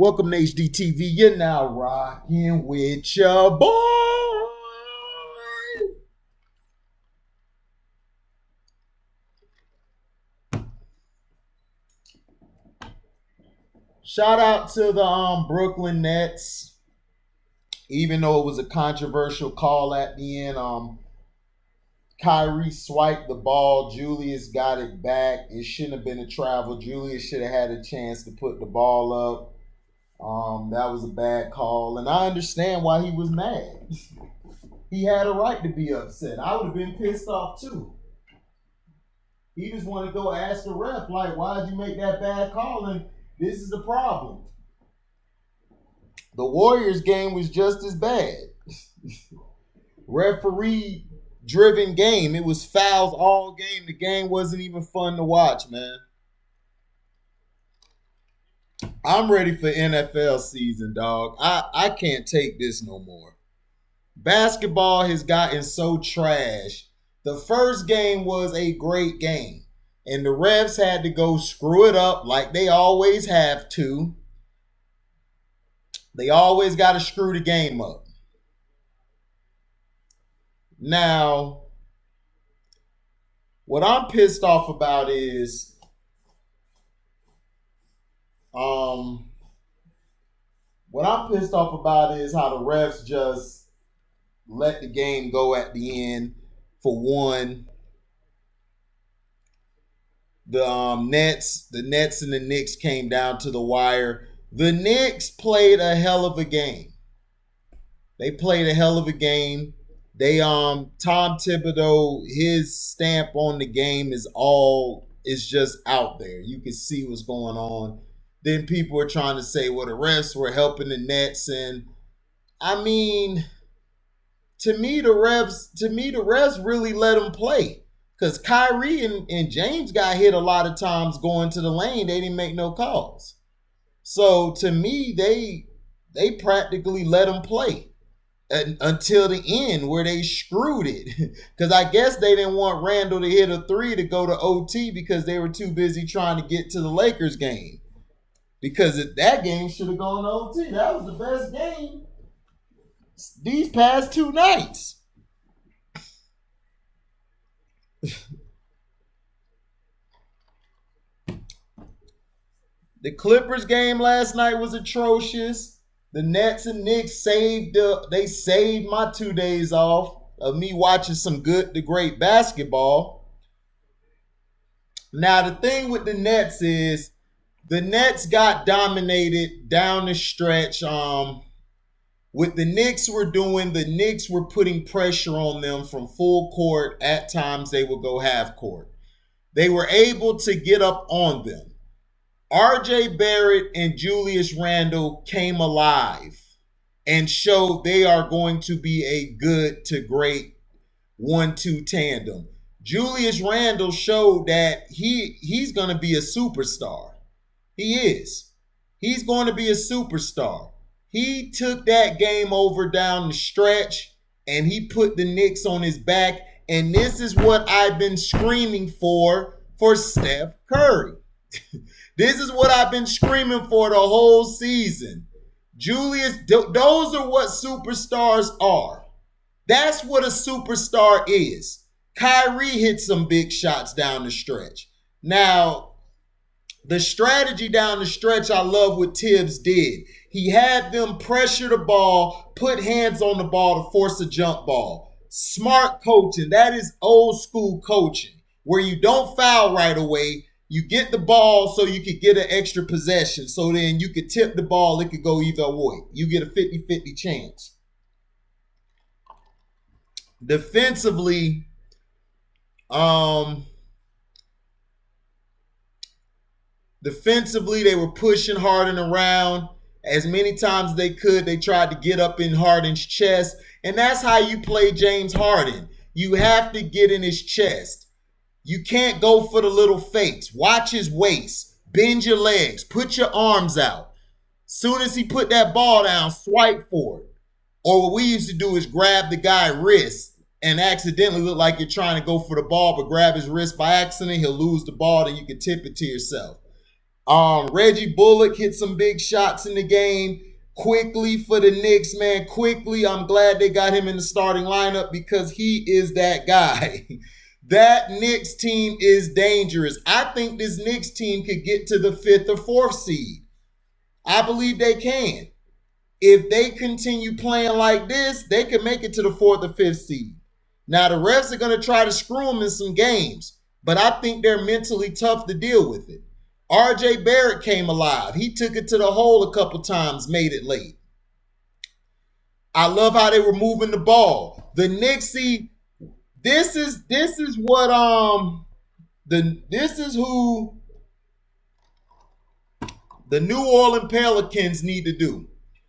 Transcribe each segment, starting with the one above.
Welcome to HDTV. You're now rocking with your boy. Shout out to the Brooklyn Nets. Even though it was a controversial call at the end, Kyrie swiped the ball. Julius got it back. It shouldn't have been a travel. Julius should have had a chance to put the ball up. That was a bad call, and I understand why he was mad. He had a right to be upset. I would have been pissed off too. He just wanted to go ask the ref, like, why did you make that bad call? And this is the problem. The Warriors game was just as bad. Referee-driven game. It was fouls all game. The game wasn't even fun to watch, man. I'm ready for NFL season, dog. I can't take this no more. Basketball has gotten so trash. The first game was a great game, and the refs had to go screw it up like they always have to. They always got to screw the game up. Now, what I'm pissed off about is how the refs just let the game go at the end. For one, the Nets and the Knicks came down to the wire. The Knicks played a hell of a game. They played a hell of a game. Tom Thibodeau, his stamp on the game is just out there. You can see what's going on. Then people are trying to say, well, the refs were helping the Nets. And I mean, to me, the refs really let them play. Because Kyrie and James got hit a lot of times going to the lane. They didn't make no calls. So to me, they practically let them play until the end where they screwed it. Because I guess they didn't want Randall to hit a three to go to OT because they were too busy trying to get to the Lakers game. Because that game should have gone to OT. That was the best game these past two nights. The Clippers game last night was atrocious. The Nets and Knicks saved my 2 days off of me watching some good to great basketball. Now, the thing with the Nets is the Nets got dominated down the stretch. What the Knicks were doing, the Knicks were putting pressure on them from full court. At times, they would go half court. They were able to get up on them. RJ Barrett and Julius Randle came alive and showed they are going to be a good to great 1-2 tandem. Julius Randle showed that he's going to be a superstar. He is. He's going to be a superstar. He took that game over down the stretch, and he put the Knicks on his back. And this is what I've been screaming for Steph Curry. This is what I've been screaming for the whole season. Julius, those are what superstars are. That's what a superstar is. Kyrie hit some big shots down the stretch. Now, the strategy down the stretch, I love what Tibbs did. He had them pressure the ball, put hands on the ball to force a jump ball. Smart coaching. That is old school coaching, where you don't foul right away. You get the ball so you could get an extra possession. So then you could tip the ball. It could go either way. You get a 50-50 chance. Defensively, they were pushing Harden around as many times as they could. They tried to get up in Harden's chest. And that's how you play James Harden. You have to get in his chest. You can't go for the little fakes. Watch his waist. Bend your legs. Put your arms out. Soon as he put that ball down, swipe for it. Or what we used to do is grab the guy's wrist and accidentally look like you're trying to go for the ball, but grab his wrist by accident. He'll lose the ball, and you can tip it to yourself. Reggie Bullock hit some big shots in the game. Quickly for the Knicks, man. Quickly, I'm glad they got him in the starting lineup because he is that guy. That Knicks team is dangerous. I think this Knicks team could get to the 5th or 4th seed. I believe they can. If they continue playing like this, they can make it to the 4th or 5th seed. Now, the refs are going to try to screw them in some games, but I think they're mentally tough to deal with it. RJ Barrett came alive. He took it to the hole a couple times, made it late. I love how they were moving the ball. The Knicks, see, this is who the New Orleans Pelicans need to do.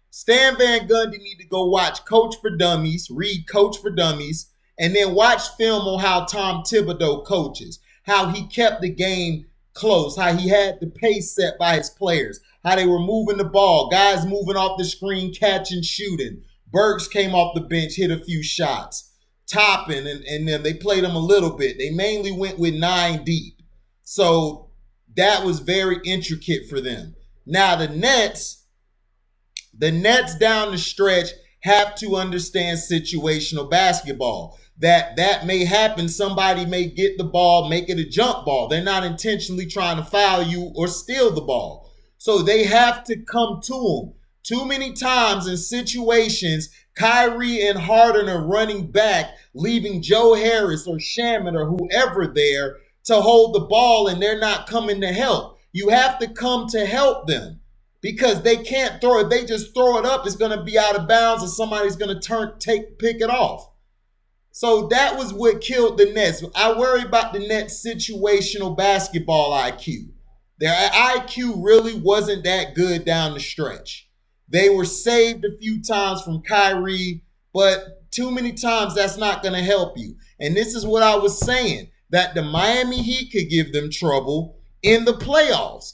Stan Van Gundy need to go watch Coach for Dummies, read Coach for Dummies, and then watch film on how Tom Thibodeau coaches, how he kept the game close, how he had the pace set by his players, how they were moving the ball, guys moving off the screen, catching, shooting. Burks came off the bench, hit a few shots. Toppin and then they played them a little bit. They mainly went with 9 deep. So that was very intricate for them. Now the Nets down the stretch have to understand situational basketball. That may happen. Somebody may get the ball, make it a jump ball. They're not intentionally trying to foul you or steal the ball. So they have to come to them. Too many times in situations, Kyrie and Harden are running back, leaving Joe Harris or Shaman or whoever there to hold the ball, and they're not coming to help. You have to come to help them because they can't throw it. If they just throw it up, it's going to be out of bounds and somebody's going to pick it off. So that was what killed the Nets. I worry about the Nets' situational basketball IQ. Their IQ really wasn't that good down the stretch. They were saved a few times from Kyrie, but too many times that's not going to help you. And this is what I was saying, that the Miami Heat could give them trouble in the playoffs.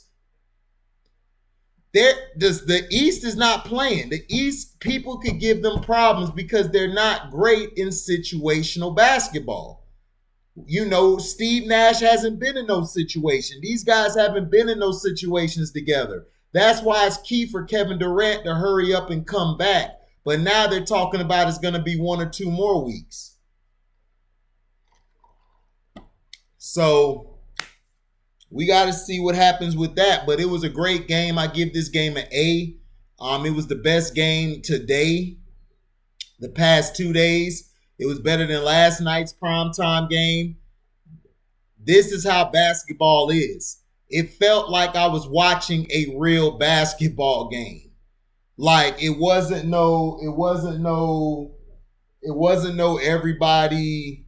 The East is not playing. The East, people could give them problems because they're not great in situational basketball. You know, Steve Nash hasn't been in those situations. These guys haven't been in those situations together. That's why it's key for Kevin Durant to hurry up and come back. But now they're talking about it's going to be 1 or 2 more weeks. So we got to see what happens with that. But it was a great game. I give this game an A. It was the best game today, the past 2 days. It was better than last night's primetime game. This is how basketball is. It felt like I was watching a real basketball game. Like it wasn't no everybody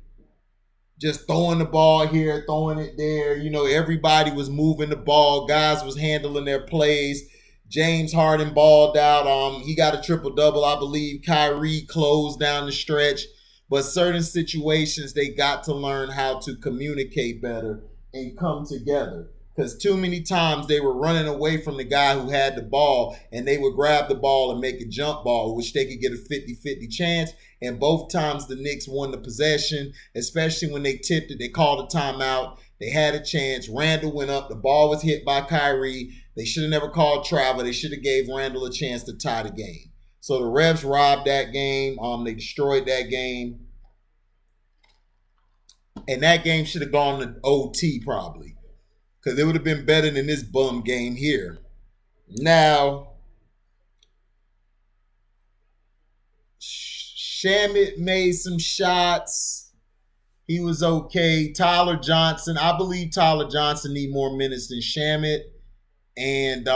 just throwing the ball here, throwing it there. You know, everybody was moving the ball. Guys was handling their plays. James Harden balled out. He got a triple-double, I believe. Kyrie closed down the stretch. But certain situations, they got to learn how to communicate better and come together. Because too many times they were running away from the guy who had the ball, and they would grab the ball and make a jump ball, which they could get a 50-50 chance. And both times the Knicks won the possession, especially when they tipped it. They called a timeout. They had a chance. Randall went up. The ball was hit by Kyrie. They should have never called travel. They should have gave Randall a chance to tie the game. So the refs robbed that game. They destroyed that game. And that game should have gone to OT probably, because it would have been better than this bum game here. Now, Shamet made some shots. He was okay. Tyler Johnson, I believe Tyler Johnson need more minutes than Shamet. And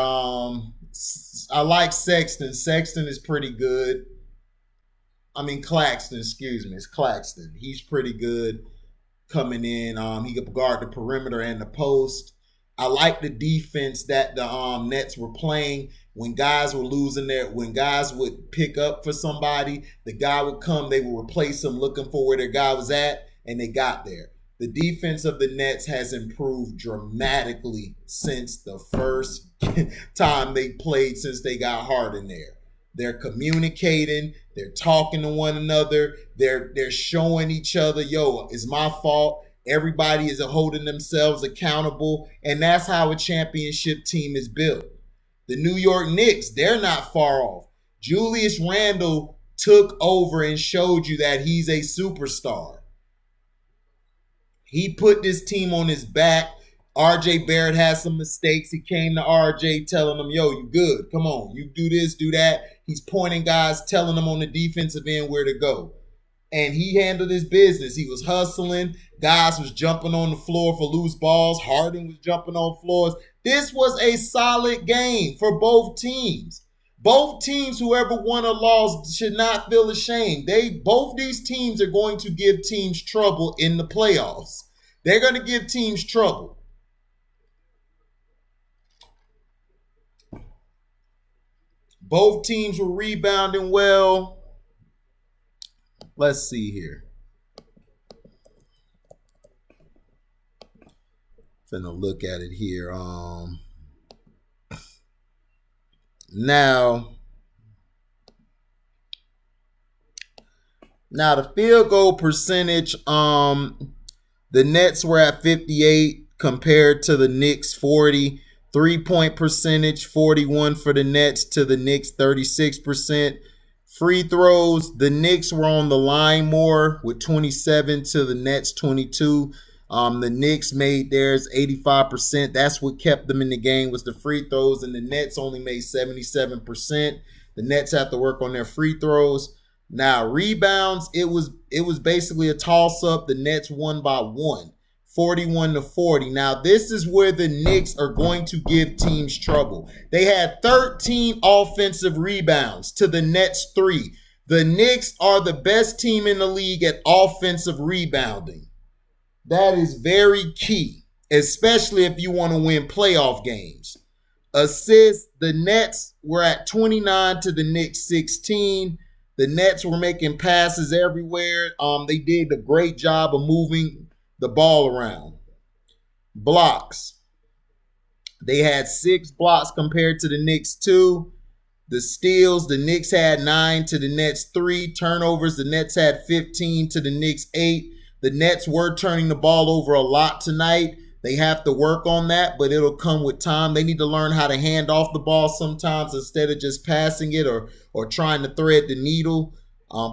I like Sexton. Sexton is pretty good. Claxton, excuse me. It's Claxton. He's pretty good coming in. He could guard the perimeter and the post. I like the defense that the Nets were playing. When guys were losing when guys would pick up for somebody, the guy would come, they would replace him looking for where their guy was at, and they got there. The defense of the Nets has improved dramatically since the first time they played, since they got Harden there. They're communicating, they're talking to one another, they're showing each other, yo, it's my fault. Everybody is holding themselves accountable, and that's how a championship team is built. The New York Knicks, they're not far off. Julius Randle took over and showed you that he's a superstar. He put this team on his back. RJ Barrett had some mistakes. He came to RJ telling him, yo, you good. Come on. You do this, do that. He's pointing guys, telling them on the defensive end where to go. And he handled his business. He was hustling. Guys was jumping on the floor for loose balls. Harden was jumping on floors. This was a solid game for both teams. Both teams, whoever won or lost, should not feel ashamed. Both these teams are going to give teams trouble in the playoffs. They're going to give teams trouble. Both teams were rebounding well. Let's see here. Finna look at it here. Now the field goal percentage, the Nets were at 58 compared to the Knicks 40. 3-point percentage, 41 for the Nets to the Knicks 36%. Free throws, the Knicks were on the line more with 27 to the Nets 22. The Knicks made theirs 85%. That's what kept them in the game, was the free throws, and the Nets only made 77%. The Nets have to work on their free throws. Now, rebounds, it was basically a toss-up. The Nets won by 1, 41-40. Now, this is where the Knicks are going to give teams trouble. They had 13 offensive rebounds to the Nets 3. The Knicks are the best team in the league at offensive rebounding. That is very key, especially if you want to win playoff games. Assists, the Nets were at 29 to the Knicks 16. The Nets were making passes everywhere. They did a great job of moving the ball around. Blocks. They had 6 blocks compared to the Knicks 2. The steals, the Knicks had 9 to the Nets 3. Turnovers, the Nets had 15 to the Knicks 8. The Nets were turning the ball over a lot tonight. They have to work on that, but it'll come with time. They need to learn how to hand off the ball sometimes instead of just passing it or trying to thread the needle.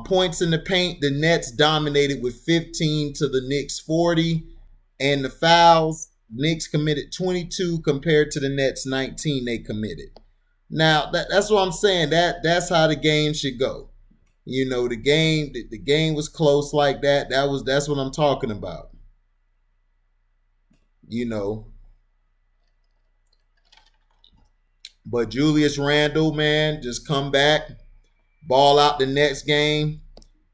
Points in the paint, the Nets dominated with 15 to the Knicks 40. And the fouls, Knicks committed 22 compared to the Nets 19 they committed. Now, that's what I'm saying. That's how the game should go. You know, the game was close like that. That's what I'm talking about. You know. But Julius Randle, man, just come back, ball out the next game.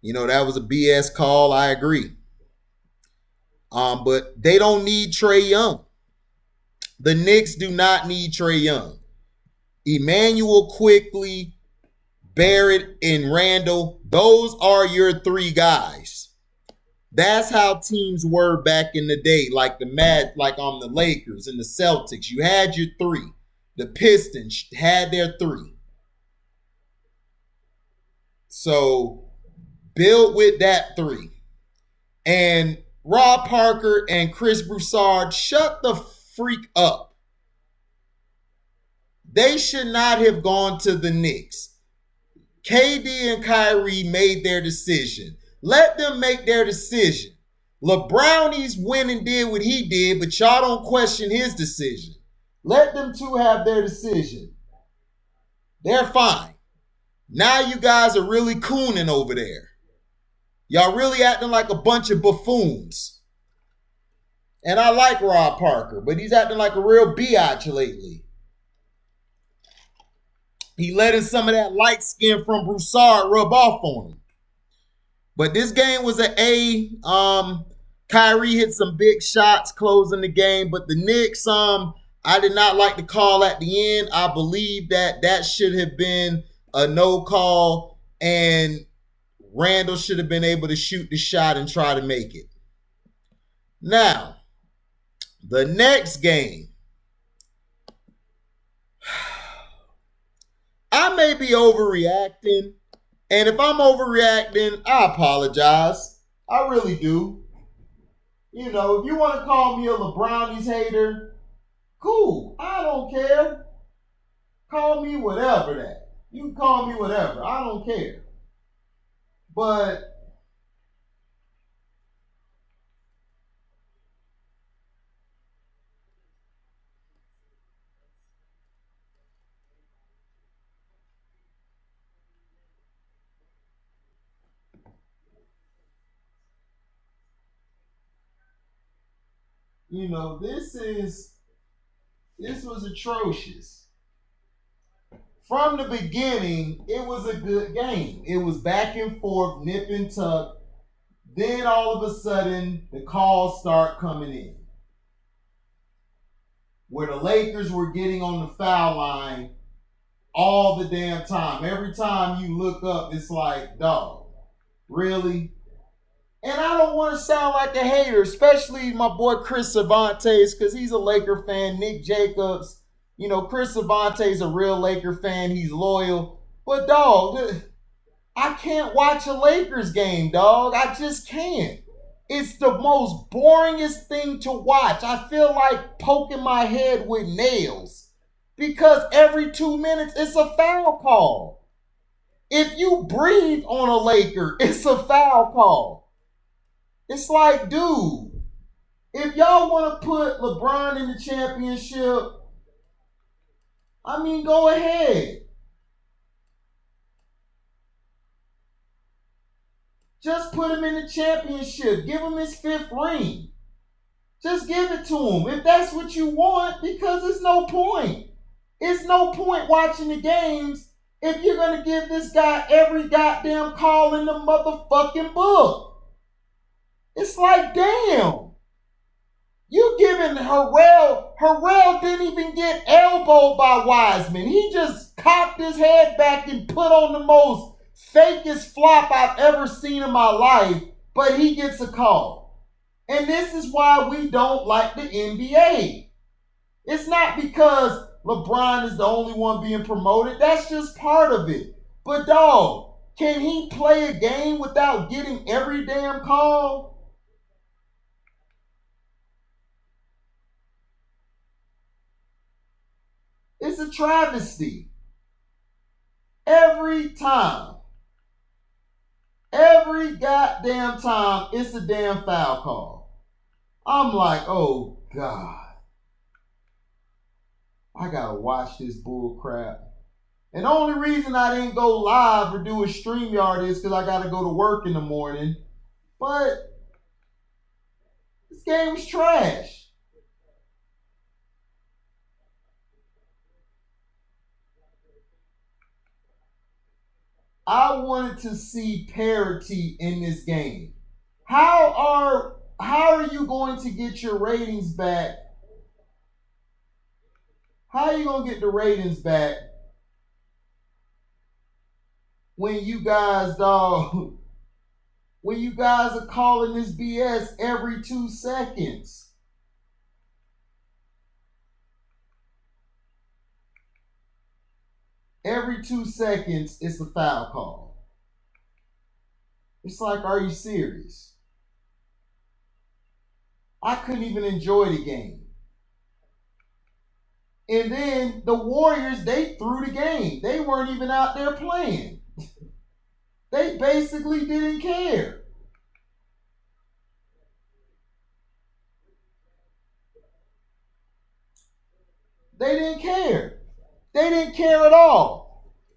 You know, that was a BS call. I agree. But they don't need Trae Young. The Knicks do not need Trae Young. Emmanuel Quickly, Barrett, and Randle, those are your 3 guys. That's how teams were back in the day, like the Lakers and the Celtics. You had your 3. The Pistons had their 3. So build with that 3. And Rob Parker and Chris Broussard, shut the freak up. They should not have gone to the Knicks. KD and Kyrie made their decision. Let them make their decision. LeBrownies went and did what he did, but y'all don't question his decision. Let them 2 have their decision. They're fine. Now you guys are really cooning over there. Y'all really acting like a bunch of buffoons. And I like Rob Parker, but he's acting like a real biatch lately. He letting some of that light skin from Broussard rub off on him. But this game was an A. Kyrie hit some big shots closing the game, but the Knicks, I did not like the call at the end. I believe that should have been a no call, and Randle should have been able to shoot the shot and try to make it. Now, the next game. I may be overreacting, and if I'm overreacting, I apologize. I really do. You know, if you want to call me a LeBrownies hater, cool. I don't care. Call me whatever that. You can call me whatever. I don't care. But you know, this was atrocious. From the beginning, it was a good game. It was back and forth, nip and tuck. Then all of a sudden, the calls start coming in, where the Lakers were getting on the foul line all the damn time. Every time you look up, it's like, dog, really? And I don't want to sound like a hater, especially my boy Chris Cervantes, because he's a Laker fan. Nick Jacobs, you know, Chris Cervantes a real Laker fan. He's loyal. But, dog, I can't watch a Lakers game, dog. I just can't. It's the most boringest thing to watch. I feel like poking my head with nails because every 2 minutes it's a foul call. If you breathe on a Laker, it's a foul call. It's like, dude, if y'all want to put LeBron in the championship, I mean, go ahead. Just put him in the championship. Give him his 5th ring. Just give it to him if that's what you want, because it's no point. It's no point watching the games if you're going to give this guy every goddamn call in the motherfucking book. It's like, damn. You giving Harrell didn't even get elbowed by Wiseman. He just cocked his head back and put on the most fakest flop I've ever seen in my life, but he gets a call. And this is why we don't like the NBA. It's not because LeBron is the only one being promoted. That's just part of it. But dog, can he play a game without getting every damn call? It's a travesty. Every time. Every goddamn time, it's a damn foul call. I'm like, oh, God. I got to watch this bull crap. And the only reason I didn't go live or do a StreamYard is because I got to go to work in the morning. But this game was trash. I wanted to see parity in this game. How are you going to get your ratings back? How are you going to get the ratings back when you guys, dog, when you guys are calling this BS every 2 seconds? Every 2 seconds, it's a foul call. It's like, are you serious? I couldn't even enjoy the game. And then the Warriors, they threw the game. They weren't even out there playing. They basically didn't care. They didn't care. They didn't care at all.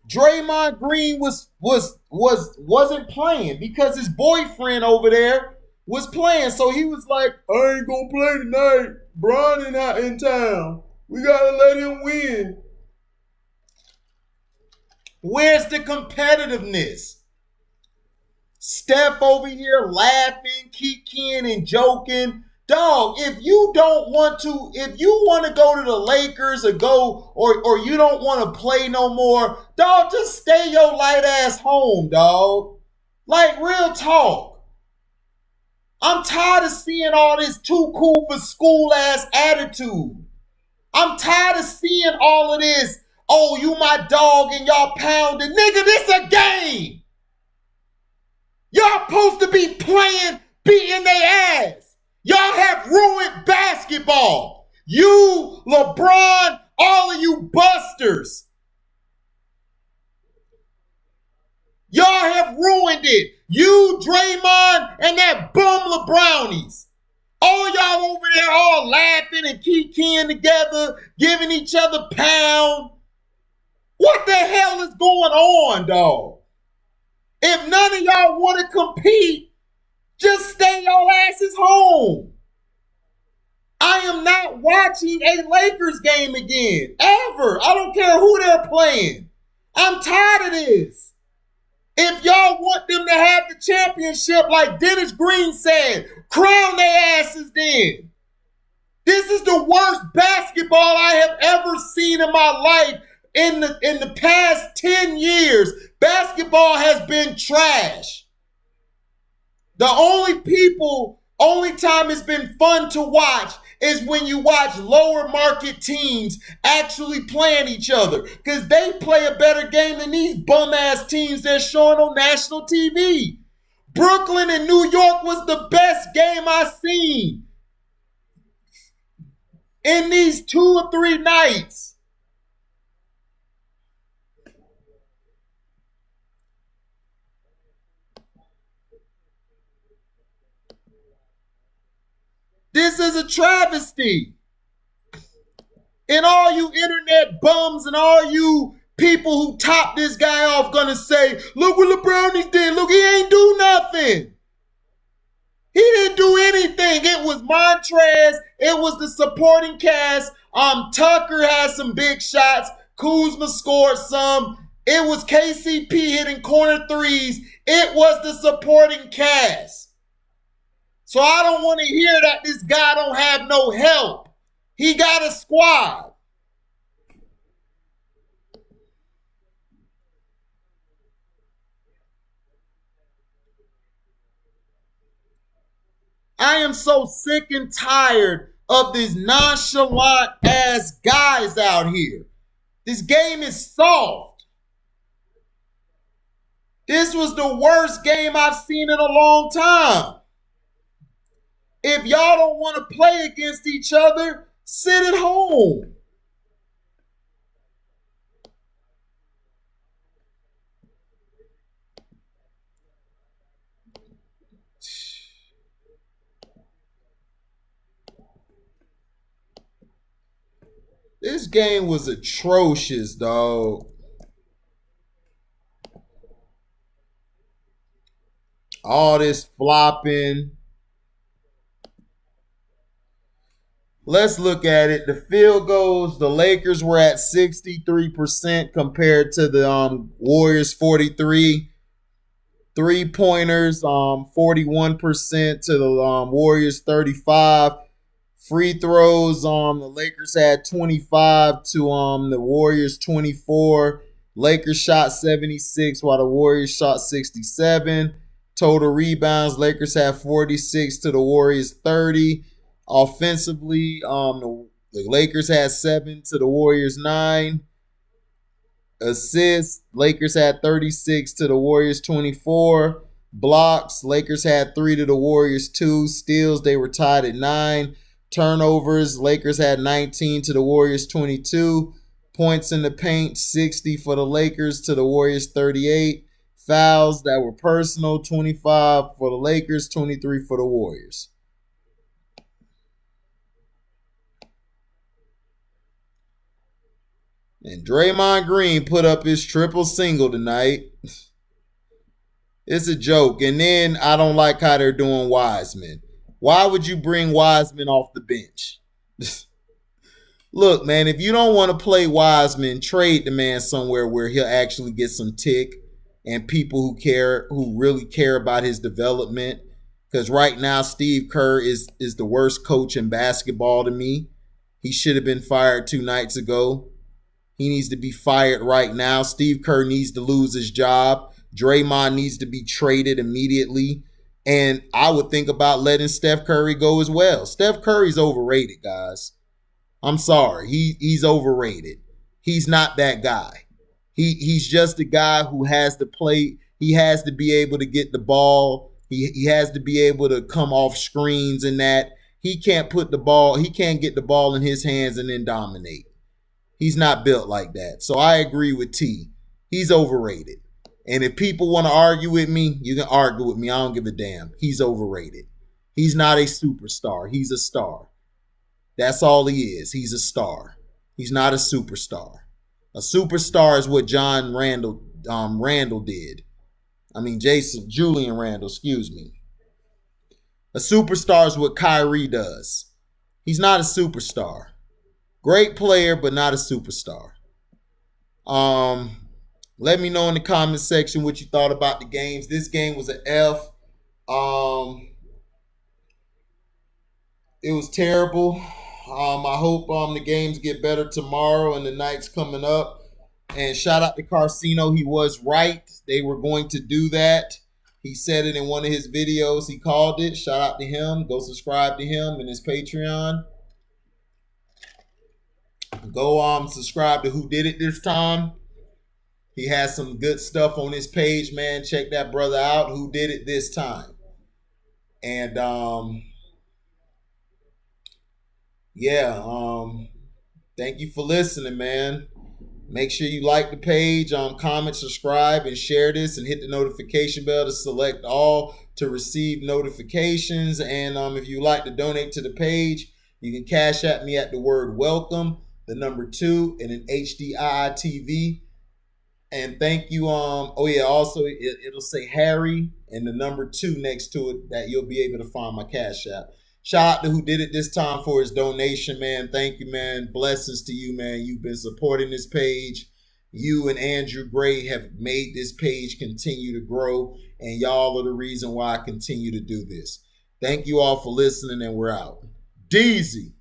Draymond Green wasn't playing because his boyfriend over there was playing. So he was like, I ain't gonna play tonight. Bron not in town. We gotta let him win. Where's the competitiveness? Steph over here laughing, kikiing, and joking. Dog, if you want to go to the Lakers or you don't want to play no more, dog, just stay your light ass home, dog. Like, real talk. I'm tired of seeing all this too cool for school ass attitude. I'm tired of seeing all of this. Oh, you my dog and y'all pounding. Nigga, this a game. Y'all supposed to be playing, beating their ass. Y'all have ruined basketball. You, LeBron, all of you busters. Y'all have ruined it. You, Draymond, and that bum LeBrownies. All y'all over there all laughing and kikiing together, giving each other pound. What the hell is going on, dog? If none of y'all want to compete, just stay your asses home. I am not watching a Lakers game again, ever. I don't care who they're playing. I'm tired of this. If y'all want them to have the championship, like Dennis Green said, crown their asses then. This is the worst basketball I have ever seen in my life. In the past 10 years, basketball has been trash. The only time it's been fun to watch is when you watch lower market teams actually playing each other, because they play a better game than these bum-ass teams they're showing on national TV. Brooklyn and New York was the best game I've seen in these 2 or 3 nights. This is a travesty. And all you internet bums and all you people who top this guy off gonna say, look what LeBrownies did. Look, he ain't do nothing. He didn't do anything. It was Montrez. It was the supporting cast. Tucker had some big shots. Kuzma scored some. It was KCP hitting corner threes. It was the supporting cast. So I don't want to hear that this guy don't have no help. He got a squad. I am so sick and tired of these nonchalant ass guys out here. This game is soft. This was the worst game I've seen in a long time. If y'all don't want to play against each other, sit at home. This game was atrocious, dog. All this flopping. Let's look at it. The field goals, the Lakers were at 63% compared to the Warriors 43. 3-pointers, 41% to the Warriors 35. Free throws, the Lakers had 25 to the Warriors 24. Lakers shot 76 while the Warriors shot 67. Total rebounds, Lakers had 46 to the Warriors 30. Offensively, the Lakers had 7 to the Warriors 9. Assists, Lakers had 36 to the Warriors 24. Blocks, Lakers had 3 to the Warriors 2. Steals, they were tied at 9. Turnovers, Lakers had 19 to the Warriors 22. Points in the paint, 60 for the Lakers to the Warriors 38. Fouls that were personal, 25 for the Lakers, 23 for the Warriors. And Draymond Green put up his triple single tonight. It's a joke. And then I don't like how they're doing Wiseman. Why would you bring Wiseman off the bench? Look, man, if you don't want to play Wiseman, trade the man somewhere where he'll actually get some tick and people who really care about his development. Because right now, Steve Kerr is the worst coach in basketball to me. He should have been fired 2 nights ago. He needs to be fired right now. Steve Kerr needs to lose his job. Draymond needs to be traded immediately. And I would think about letting Steph Curry go as well. Steph Curry's overrated, guys. I'm sorry. He's overrated. He's not that guy. He's just a guy who has to play. He has to be able to get the ball He has to be able to come off screens and that. He can't get the ball in his hands and then dominate. He's not built like that. So I agree with T. He's overrated. And if people want to argue with me, you can argue with me. I don't give a damn. He's overrated. He's not a superstar. He's a star. That's all he is. He's a star. He's not a superstar. A superstar is what John Randall did. Julian Randall, excuse me. A superstar is what Kyrie does. He's not a superstar. Great player, but not a superstar. Let me know in the comment section what you thought about the games. This game was an F. It was terrible. I hope the games get better tomorrow and the nights coming up. And shout out to Carcino. He was right. They were going to do that. He said it in one of his videos. He called it. Shout out to him. Go subscribe to him and his Patreon. Go subscribe to Who Did It This Time. He has some good stuff on his page, man. Check that brother out. Who Did It This Time. And thank you for listening, man. Make sure you like the page, comment, subscribe, and share this, and hit the notification bell to select all to receive notifications. And if you like to donate to the page, you can cash at me at the word welcome, the number 2, and an HDII TV. And thank you. Also it'll say Harry and the number 2 next to it, that you'll be able to find my Cash App. Shout out to Who Did It This Time for his donation, man. Thank you, man. Blessings to you, man. You've been supporting this page. You and Andrew Gray have made this page continue to grow, and y'all are the reason why I continue to do this. Thank you all for listening, and we're out. Deezy.